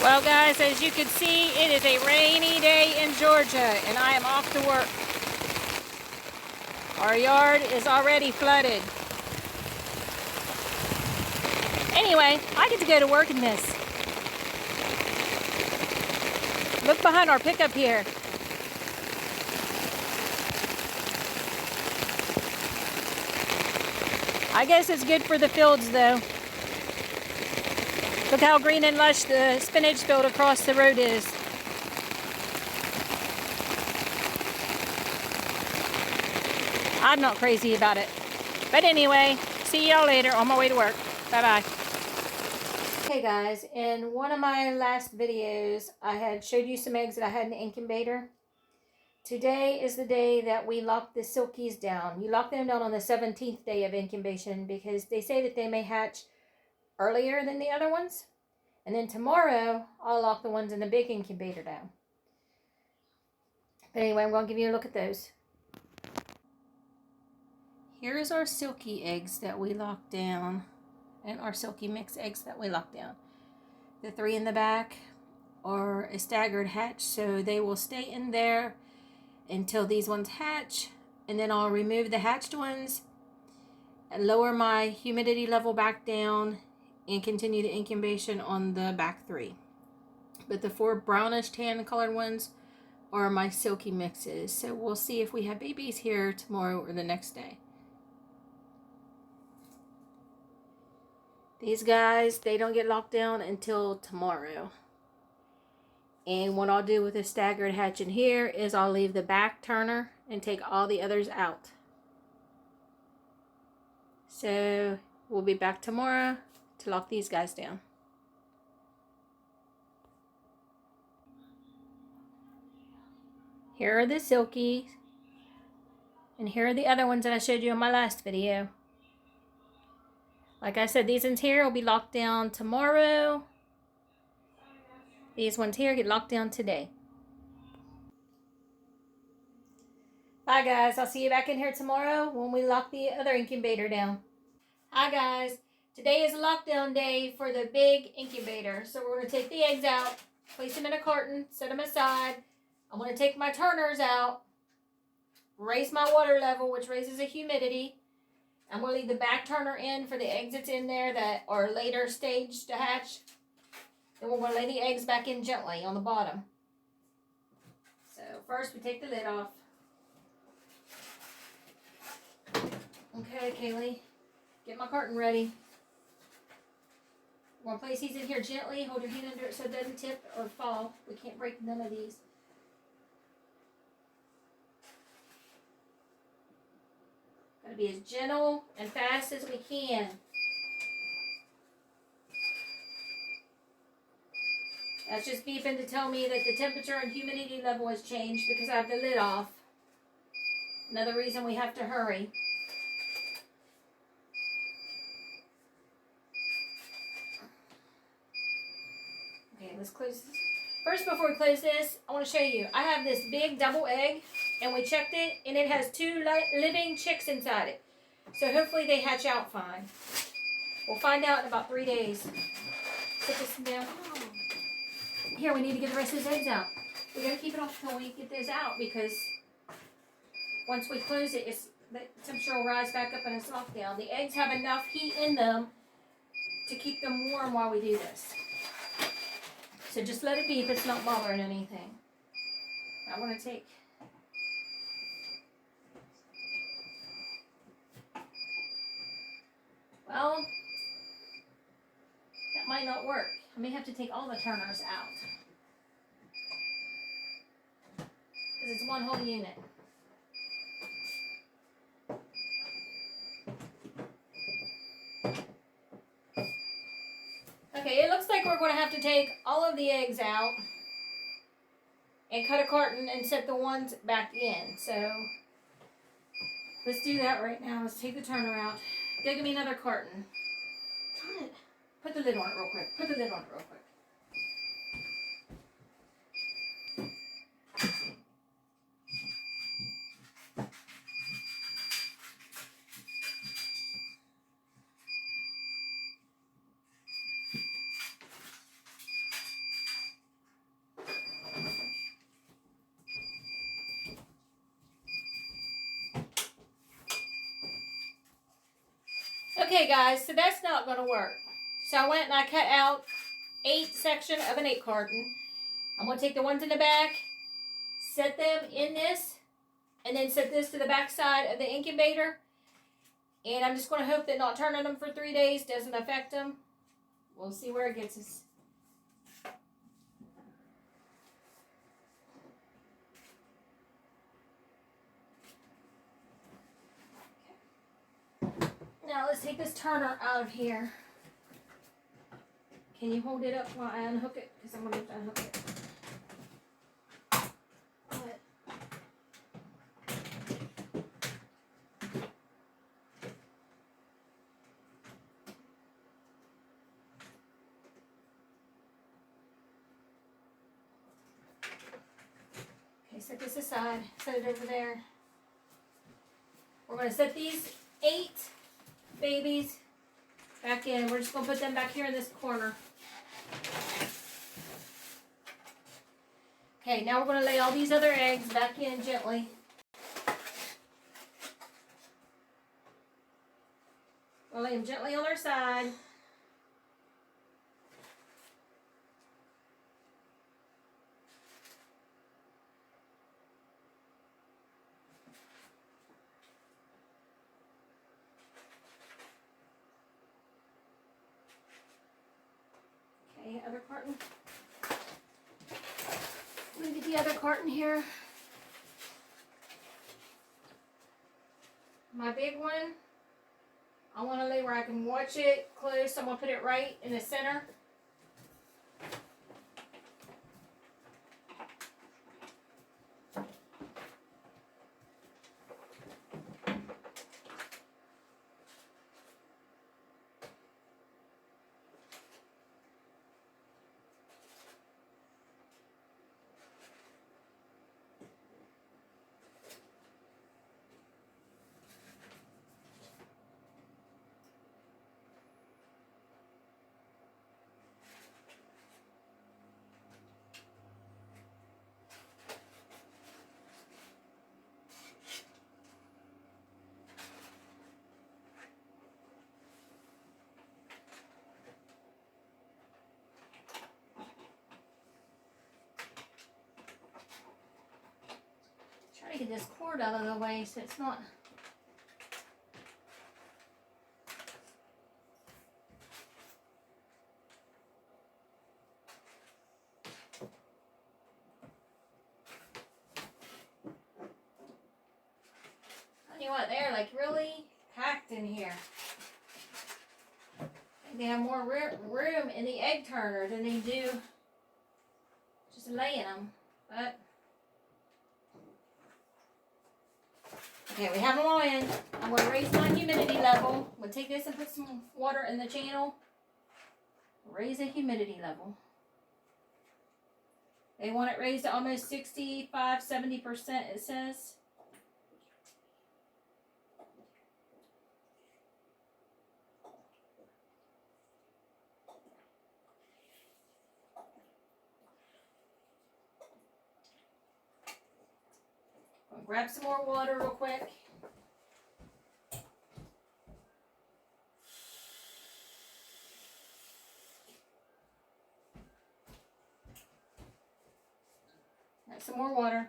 Well guys, as you can see, it is a rainy day in Georgia and I am off to work. Our yard is already flooded. Anyway, I get to go to work in this. Look behind our pickup here. I guess it's good for the fields though. Look how green and lush the spinach field across the road is. I'm not crazy about it. But anyway, see y'all later on my way to work. Bye-bye. Hey guys, in one of my last videos, I had showed you some eggs that I had in the incubator. Today is the day that we lock the silkies down. You lock them down on the 17th day of incubation because they say that they may hatch earlier than the other ones. And then tomorrow, I'll lock the ones in the big incubator down. But anyway, I'm going to give you a look at those. Here's our silky eggs that we locked down. And our silky mix eggs that we locked down. The 3 in the back are a staggered hatch, so they will stay in there until these ones hatch. And then I'll remove the hatched ones, and lower my humidity level back down, and continue the incubation on the back 3. But the 4 brownish tan colored ones are my silky mixes. So we'll see if we have babies here tomorrow or the next day. These guys, they don't get locked down until tomorrow. And what I'll do with the staggered hatch in here is I'll leave the back turner and take all the others out. So we'll be back tomorrow to lock these guys down. Here are the silkies. And here are the other ones that I showed you in my last video. Like I said, these ones here will be locked down tomorrow. These ones here get locked down today. Bye guys, I'll see you back in here tomorrow when we lock the other incubator down. Hi guys, today is lockdown day for the big incubator. So we're going to take the eggs out, place them in a carton, set them aside. I'm going to take my turners out, raise my water level, which raises the humidity. I'm going to leave the back turner in for the eggs that's in there that are later staged to hatch. Then we're going to lay the eggs back in gently on the bottom. So first we take the lid off. Okay, Kaylee, get my carton ready. We're going to place these in here gently. Hold your hand under it so it doesn't tip or fall. We can't break none of these. Got to be as gentle and fast as we can. That's just beeping to tell me that the temperature and humidity level has changed because I have the lid off. Another reason we have to hurry. Okay, let's close this. First, before we close this, I want to show you. I have this big double egg, and we checked it, and it has 2 living chicks inside it. So hopefully they hatch out fine. We'll find out in about 3 days. Sit this down. Here, we need to get the rest of these eggs out. We got to keep it off until we get this out because once we close it, the temperature will rise back up and it's locked down. The eggs have enough heat in them to keep them warm while we do this. So just let it be if it's not bothering anything. I want to take... Well, that might not work. I may have to take all the turners out. Because it's one whole unit. Okay, it looks like we're going to have to take all of the eggs out and cut a carton and set the ones back in. So let's do that right now. Let's take the turner out. Go give me another carton. Turn it. Put the lid on it real quick. Put the lid on it real quick. Okay, guys, so that's not going to work. So I went and I cut out 8 section of an 8 carton. I'm going to take the ones in the back, set them in this, and then set this to the back side of the incubator. And I'm just going to hope that not turning them for 3 days doesn't affect them. We'll see where it gets us. Now let's take this turner out of here. Can you hold it up while I unhook it? Because I'm going to have to unhook it. Okay, set this aside. Set it over there. We're going to set these 8 babies back in. We're just going to put them back here in this corner. Okay, now we're going to lay all these other eggs back in gently. We'll lay them gently on their side. Okay, other carton. Let me get the other carton here. My big one, I want to lay where I can watch it close. So I'm going to put it right in the center. Try to get this cord out of the way so it's not. Tell you what, they're like really packed in here. They have more room in the egg turner than they do just laying them. But okay, we have them all in. I'm going to raise my humidity level. I'm going to take this and put some water in the channel. Raise the humidity level. They want it raised to almost 65, 70%, it says. I'll grab some more water real quick. Some more water.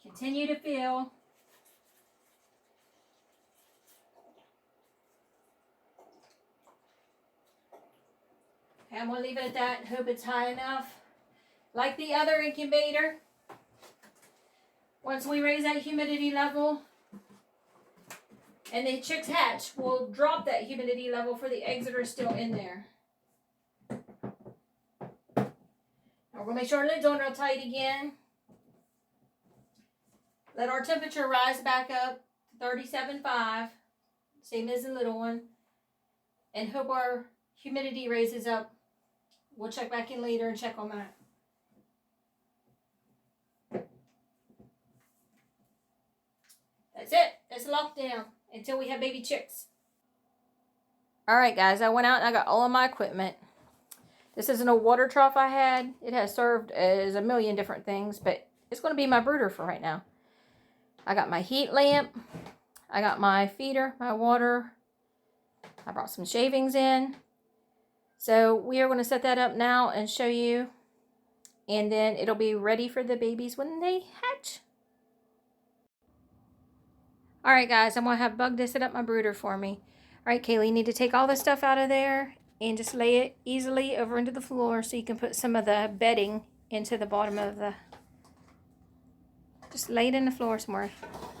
Continue to fill. Okay, I'm going to leave it at that. Hope it's high enough. Like the other incubator, once we raise that humidity level and the chicks hatch, we'll drop that humidity level for the eggs that are still in there. We're going to make sure our lid's on real tight again. Let our temperature rise back up to 37.5, same as the little one, and hope our humidity raises up. We'll check back in later and check on that. That's it. That's locked down until we have baby chicks. Alright guys, I went out and I got all of my equipment. This isn't a water trough I had. It has served as a million different things, but it's going to be my brooder for right now. I got my heat lamp. I got my feeder, my water. I brought some shavings in. So we are going to set that up now and show you. And then it'll be ready for the babies when they hatch. Alright guys, I'm going to have Bug to set up my brooder for me. Alright Kaylee, you need to take all the stuff out of there and just lay it easily over into the floor so you can put some of the bedding into the bottom of the... Just lay it in the floor somewhere.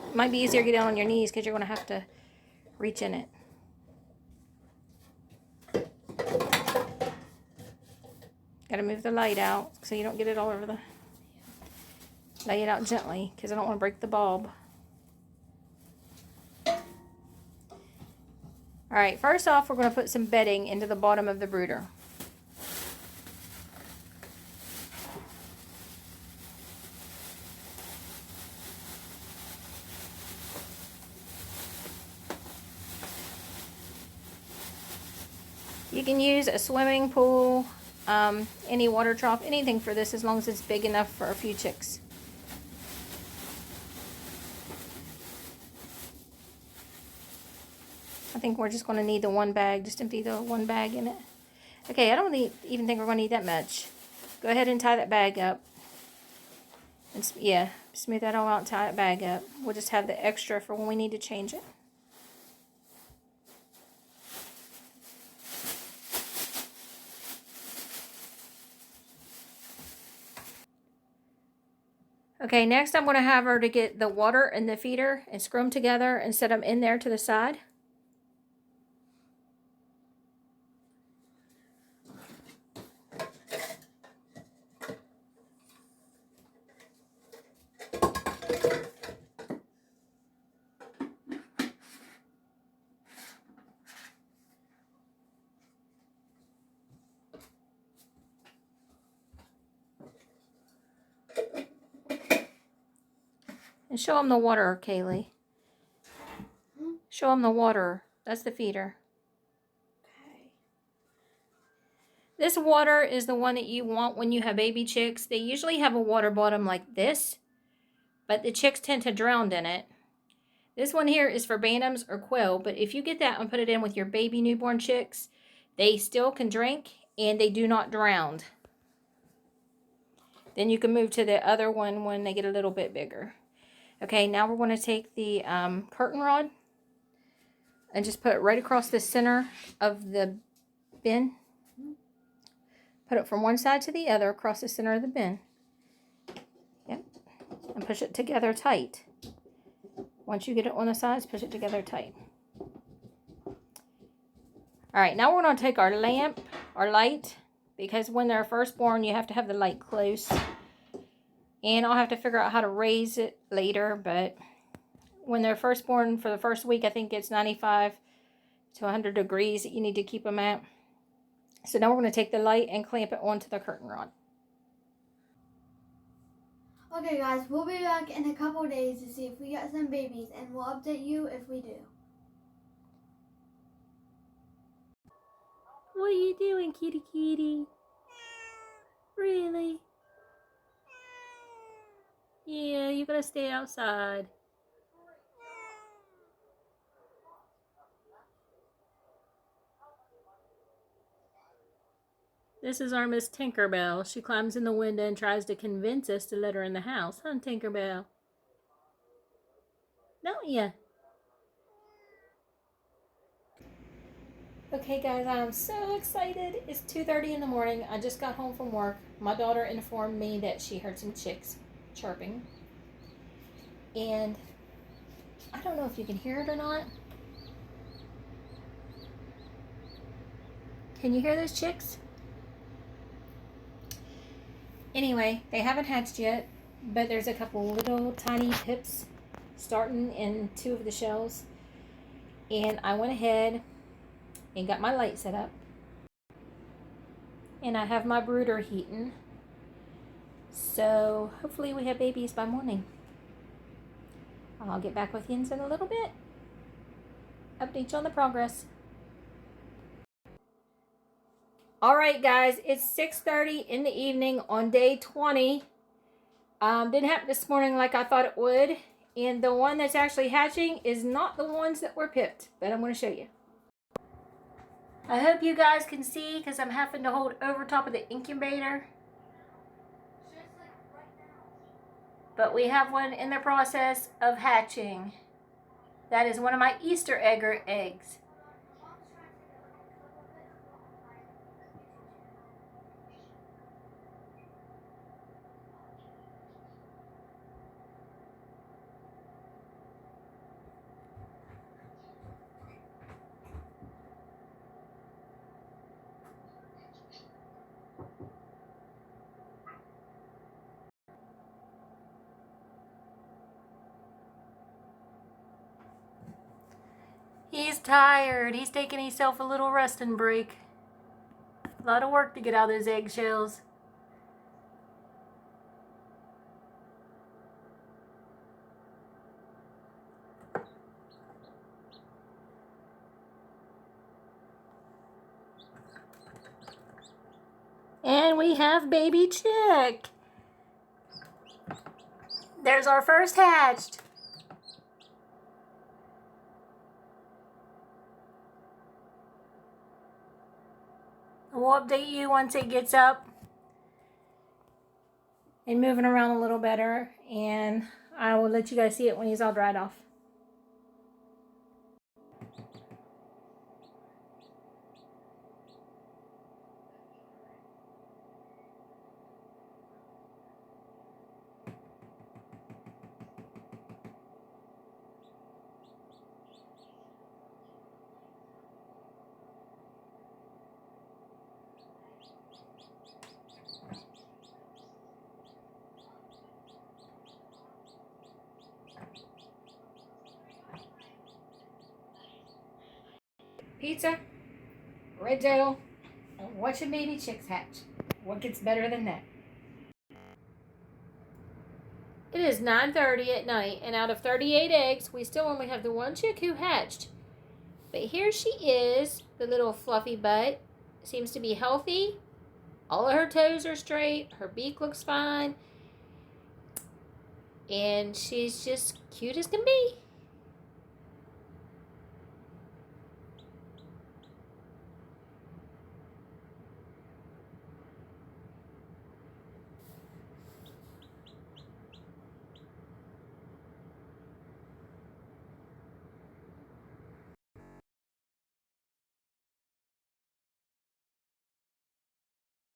It might be easier to get down on your knees because you're going to have to reach in it. Got to move the light out so you don't get it all over the... Lay it out gently because I don't want to break the bulb. Alright, first off we're going to put some bedding into the bottom of the brooder. You can use a swimming pool, any water trough, anything for this as long as it's big enough for a few chicks. I think we're just going to need the one bag, just empty the one bag in it. Okay, I don't even think we're going to need that much. Go ahead and tie that bag up. And yeah, smooth that all out and tie that bag up. We'll just have the extra for when we need to change it. Okay, next I'm going to have her to get the water and the feeder and screw them together and set them in there to the side. And show them the water, Kaylee. Show them the water. That's the feeder. Okay. This water is the one that you want when you have baby chicks. They usually have a water bottom like this, but the chicks tend to drown in it. This one here is for bantams or quail, but if you get that and put it in with your baby newborn chicks, they still can drink and they do not drown. Then you can move to the other one when they get a little bit bigger. Okay, now we're going to take the curtain rod and just put it right across the center of the bin. Put it from one side to the other across the center of the bin. Yep. And push it together tight. Once you get it on the sides, push it together tight. Alright, now we're going to take our lamp, our light, because when they're first born, you have to have the light close. And I'll have to figure out how to raise it later, but when they're first born for the first week, I think it's 95 to 100 degrees that you need to keep them at. So now we're going to take the light and clamp it onto the curtain rod. Okay guys, we'll be back in a couple days to see if we get some babies, and we'll update you if we do. What are you doing, kitty kitty? Really? Yeah, you gotta stay outside. This is our Miss Tinkerbell. She climbs in the window and tries to convince us to let her in the house. Huh, Tinkerbell? Don't ya? Okay guys, I'm so excited. It's 2:30 in the morning. I just got home from work. My daughter informed me that she heard some chicks chirping. And I don't know if you can hear it or not. Can you hear those chicks? Anyway, they haven't hatched yet, but there's a couple little tiny pips starting in 2 of the shells. And I went ahead and got my light set up. And I have my brooder heating. So hopefully we have babies by morning. I'll get back with you in a little bit. Update you on the progress. Alright guys, it's 6:30 in the evening on day 20. Didn't happen this morning like I thought it would. And the one that's actually hatching is not the ones that were pipped, but I'm going to show you. I hope you guys can see because I'm having to hold over top of the incubator. But we have one in the process of hatching. That is one of my Easter egger eggs. He's tired. He's taking himself a little resting break. A lot of work to get out of those eggshells. And we have baby chick. There's our first hatched. We'll update you once it gets up and moving around a little better, and I will let you guys see it when he's all dried off. Pizza, red dough, and watching baby chicks hatch. What gets better than that? It is 9:30 at night, and out of 38 eggs, we still only have the one chick who hatched. But here she is, the little fluffy butt. Seems to be healthy. All of her toes are straight. Her beak looks fine. And she's just cute as can be.